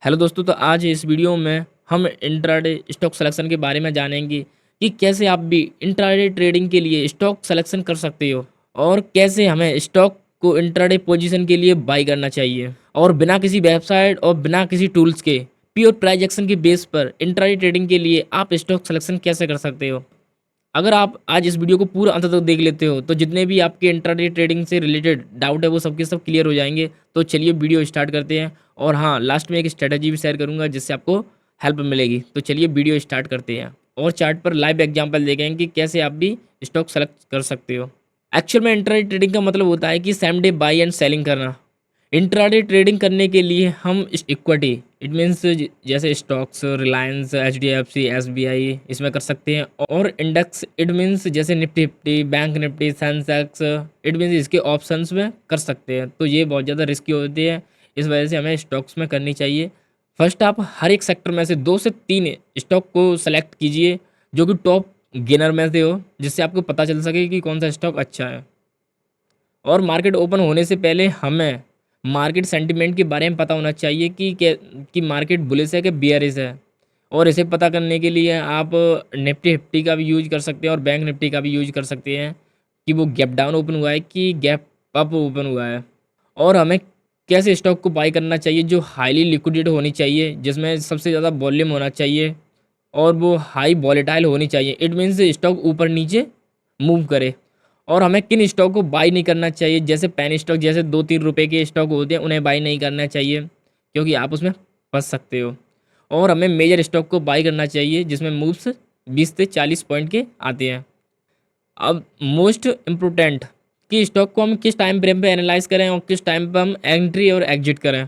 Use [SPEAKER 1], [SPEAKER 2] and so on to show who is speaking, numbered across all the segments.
[SPEAKER 1] Hello दोस्तों, तो आज इस वीडियो में हम इंट्राडे स्टॉक सिलेक्शन के बारे में जानेंगे कि कैसे आप भी इंट्राडे ट्रेडिंग के लिए स्टॉक सिलेक्शन कर सकते हो और कैसे हमें स्टॉक को इंट्राडे पोजीशन के लिए बाई करना चाहिए और बिना किसी वेबसाइट और बिना किसी टूल्स के प्योर प्राइस एक्शन के बेस पर इंट्राडे ट्रेडिंग के लिए आप स्टॉक सिलेक्शन कैसे कर सकते हो। अगर आप आज इस वीडियो को पूरा अंत तक देख लेते हो तो जितने भी आपके इंट्राडे ट्रेडिंग से रिलेटेड डाउट है वो सबके सब क्लियर हो जाएंगे। तो चलिए वीडियो स्टार्ट करते हैं और हाँ, लास्ट में एक स्ट्रेटजी भी शेयर करूंगा जिससे आपको हेल्प मिलेगी। तो चलिए वीडियो स्टार्ट करते हैं और चार्ट पर लाइव एग्जांपल देखेंगे कि कैसे आप भी स्टॉक सेलेक्ट कर सकते हो। एक्चुअल में इंट्राडे ट्रेडिंग का मतलब होता है कि same day by and selling करना। इंट्राडे ट्रेडिंग करने के लिए हम इक्विटी इट मीन्स जैसे स्टॉक्स रिलायंस HDFC SBI इसमें कर सकते हैं और इंडेक्स इट मीन्स जैसे Nifty fifty bank Nifty Sensex it means इसके ऑप्शंस में कर सकते हैं। तो ये बहुत ज़्यादा रिस्की होती है, इस वजह से हमें स्टॉक्स में करनी चाहिए। फर्स्ट आप हर एक सेक्टर में से 2 से 3 स्टॉक को सेलेक्ट कीजिए जो कि टॉप गेनर में से हो, जिससे आपको पता चल सके कि कौन सा स्टॉक अच्छा है। और मार्केट ओपन होने से पहले हमें मार्केट सेंटिमेंट के बारे में पता होना चाहिए कि मार्केट बुलिश है कि बियरिश है। और इसे पता करने के लिए आप निफ्टी फिफ्टी का भी यूज कर सकते हैं और बैंक निफ्टी का भी यूज कर सकते हैं कि वो गैप डाउन ओपन हुआ है कि गैप अप ओपन हुआ है। और हमें कैसे स्टॉक को बाई करना चाहिए, जो हाईली लिक्विडेट होनी चाहिए, जिसमें सबसे ज़्यादा वॉल्यूम होना चाहिए और वो हाई वॉलेटाइल होनी चाहिए। इट मीन्स स्टॉक ऊपर नीचे मूव करे। और हमें किन स्टॉक को बाई नहीं करना चाहिए, जैसे पेन स्टॉक जैसे 2-3 रुपए के स्टॉक होते हैं उन्हें बाई नहीं करना चाहिए क्योंकि आप उसमें फंस सकते हो। और हमें मेजर स्टॉक को बाई करना चाहिए जिसमें मूव्स 20 से 40 पॉइंट के आते हैं। अब मोस्ट इम्पोर्टेंट कि स्टॉक को हम किस टाइम फ्रेम पे एनालाइज करें और किस टाइम पे हम एंट्री और एग्जिट करें।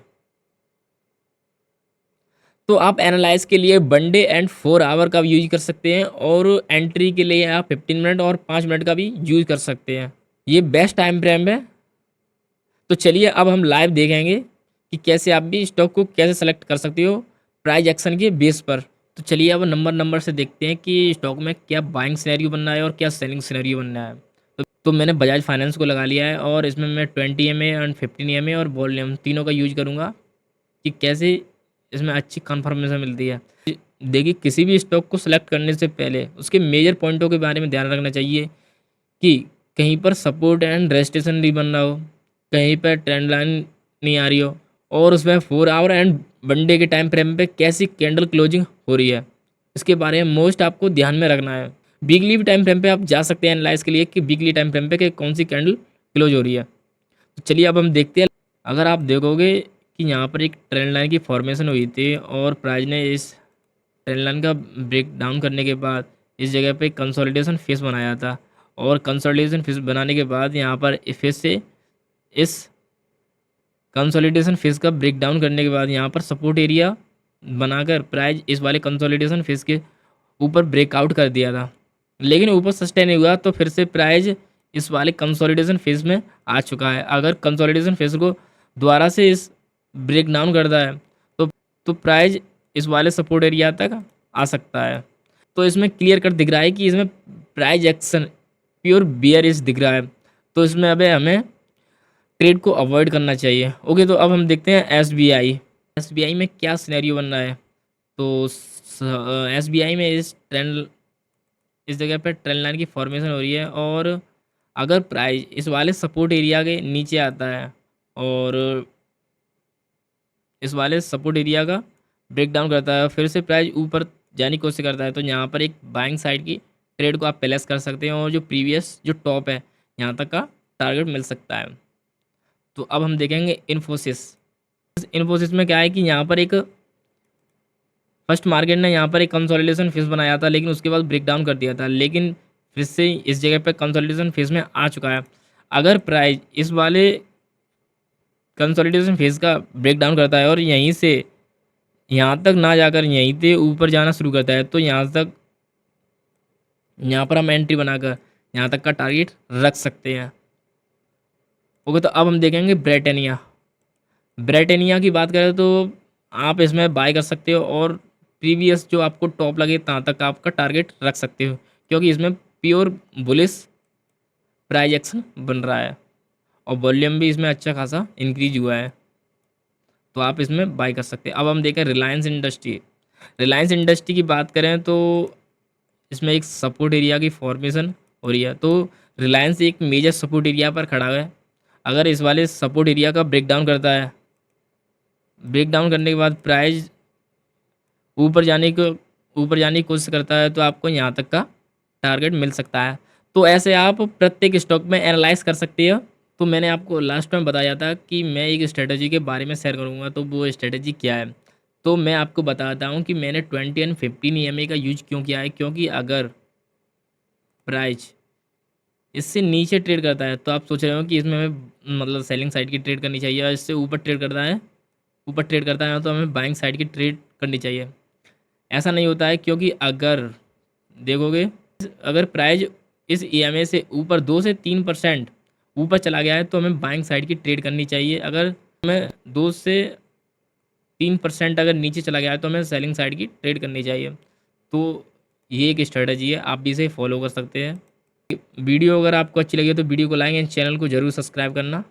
[SPEAKER 1] तो आप एनालाइज के लिए 1 डे एंड 4 आवर का भी यूज कर सकते हैं और एंट्री के लिए आप 15 मिनट और 5 मिनट का भी यूज कर सकते हैं। ये बेस्ट टाइम फ्रेम है। तो चलिए अब हम लाइव देखेंगे कि कैसे आप भी स्टॉक को कैसे सेलेक्ट कर सकते हो प्राइस एक्शन के बेस पर। तो चलिए अब नंबर नंबर से देखते हैं कि स्टॉक में क्या बाइंग सिनेरियो बनना है और क्या सेलिंग सिनेरियो बनना है। तो मैंने बजाज फाइनेंस को लगा लिया है और इसमें मैं 20 MA एंड 15 MA और वॉल्यूम तीनों का यूज करूँगा कि कैसे इसमें अच्छी कन्फर्मेशन मिलती है। देखिए, किसी भी स्टॉक को सेलेक्ट करने से पहले उसके मेजर पॉइंटों के बारे में ध्यान रखना चाहिए कि कहीं पर सपोर्ट एंड रेजिस्टेंस नहीं बन रहा हो, कहीं पर ट्रेंड लाइन नहीं आ रही हो और उसमें 4 आवर एंड 1 डे के टाइम फ्रेम पे कैसी कैंडल क्लोजिंग हो रही है, इसके बारे में मोस्ट आपको ध्यान में रखना है। वीकली भी टाइम फ्रेम पे आप जा सकते हैं एनालाइज के लिए कि वीकली टाइम फ्रेम पे कि कौन सी कैंडल क्लोज हो रही है। तो चलिए अब हम देखते हैं। अगर आप देखोगे कि यहाँ पर एक ट्रेंड लाइन की फॉर्मेशन हुई थी और प्राइस ने इस ट्रेंड लाइन का ब्रेक डाउन करने के बाद इस जगह पे कंसोलिडेशन फेस बनाया था और कंसोलिडेशन फेस बनाने के बाद यहाँ पर फेस से इस कंसोलिडेशन फेस का ब्रेक डाउन करने के बाद यहाँ पर सपोर्ट एरिया बनाकर प्राइस इस वाले कंसोलिडेशन फेस के ऊपर ब्रेकआउट कर दिया था, लेकिन ऊपर सस्टेन हुआ तो फिर से प्राइस इस वाले कंसोलिडेशन फेज में आ चुका है। अगर कंसोलिडेशन फेज को दोबारा से इस ब्रेक डाउन करता है तो प्राइस इस वाले सपोर्ट एरिया तक आ सकता है। तो इसमें क्लियर कट दिख रहा है कि इसमें प्राइस एक्शन प्योर बियरिश दिख रहा है, तो इसमें अबे हमें ट्रेड को अवॉइड करना चाहिए। ओके, तो अब हम देखते हैं एस बी आई में क्या सिनेरियो बन रहा है। तो SBI में इस जगह पर ट्रेंड लाइन की फॉर्मेशन हो रही है और अगर प्राइस इस वाले सपोर्ट एरिया के नीचे आता है और इस वाले सपोर्ट एरिया का ब्रेक डाउन करता है फिर से प्राइस ऊपर जाने की कोशिश करता है, तो यहाँ पर एक बाइंग साइड की ट्रेड को आप प्लेस कर सकते हैं और जो प्रीवियस जो टॉप है यहाँ तक का टारगेट मिल सकता है। तो अब हम देखेंगे इन्फोसिस में क्या है कि यहाँ पर एक फर्स्ट मार्केट ने यहाँ पर एक कंसोलिडेशन फेज बनाया था लेकिन उसके बाद ब्रेक डाउन कर दिया था, लेकिन फिर से इस जगह पर कंसोलिडेशन फेज में आ चुका है। अगर प्राइस इस वाले कंसोलिडेशन फेज का ब्रेक डाउन करता है और यहीं से यहाँ तक ना जाकर यहीं से ऊपर जाना शुरू करता है तो यहाँ पर हम एंट्री बनाकर यहाँ तक का टारगेट रख सकते हैं। ओके, तो अब हम देखेंगे ब्रेटेनिया की बात करें तो आप इसमें बाय कर सकते हो और प्रीवियस जो आपको टॉप लगे तहाँ तक आपका टारगेट रख सकते हो क्योंकि इसमें प्योर बुलिश प्राइस एक्शन बन रहा है और वॉल्यूम भी इसमें अच्छा खासा इंक्रीज हुआ है। तो आप इसमें बाय कर सकते हैं। अब हम देखें रिलायंस इंडस्ट्री। रिलायंस इंडस्ट्री की बात करें तो इसमें एक सपोर्ट एरिया की फॉर्मेशन हो रही है। तो रिलायंस एक मेजर सपोर्ट एरिया पर खड़ा है। अगर इस वाले सपोर्ट एरिया का ब्रेक डाउन करता है, ब्रेक डाउन करने के बाद प्राइस ऊपर जाने को ऊपर जाने की कोशिश करता है, तो आपको यहाँ तक का टारगेट मिल सकता है। तो ऐसे आप प्रत्येक स्टॉक में एनालाइज कर सकते हो। तो मैंने आपको लास्ट टाइम बताया था कि मैं एक स्ट्रेटजी के बारे में शेयर करूँगा, तो वो स्ट्रेटजी क्या है। तो मैं आपको बताता हूँ कि मैंने 20 एंड 15 EMA का यूज क्यों किया है। क्योंकि अगर प्राइस इससे नीचे ट्रेड करता है, तो आप सोच रहे हो कि इसमें हमें मतलब सेलिंग साइड की ट्रेड करनी चाहिए, और इससे ऊपर ट्रेड करता है तो हमें बाइंग साइड की ट्रेड करनी चाहिए। ऐसा नहीं होता है, क्योंकि अगर देखोगे, अगर प्राइस इस EMA से ऊपर 2 से 3% ऊपर चला गया है, तो हमें बाइंग साइड की ट्रेड करनी चाहिए। अगर हमें 2 से 3% अगर नीचे चला गया है, तो हमें सेलिंग साइड की ट्रेड करनी चाहिए। तो ये एक स्ट्रेटजी है, आप भी इसे फॉलो कर सकते हैं। वीडियो अगर आपको अच्छी लगी तो वीडियो को लाइक एंड चैनल को जरूर सब्सक्राइब करना।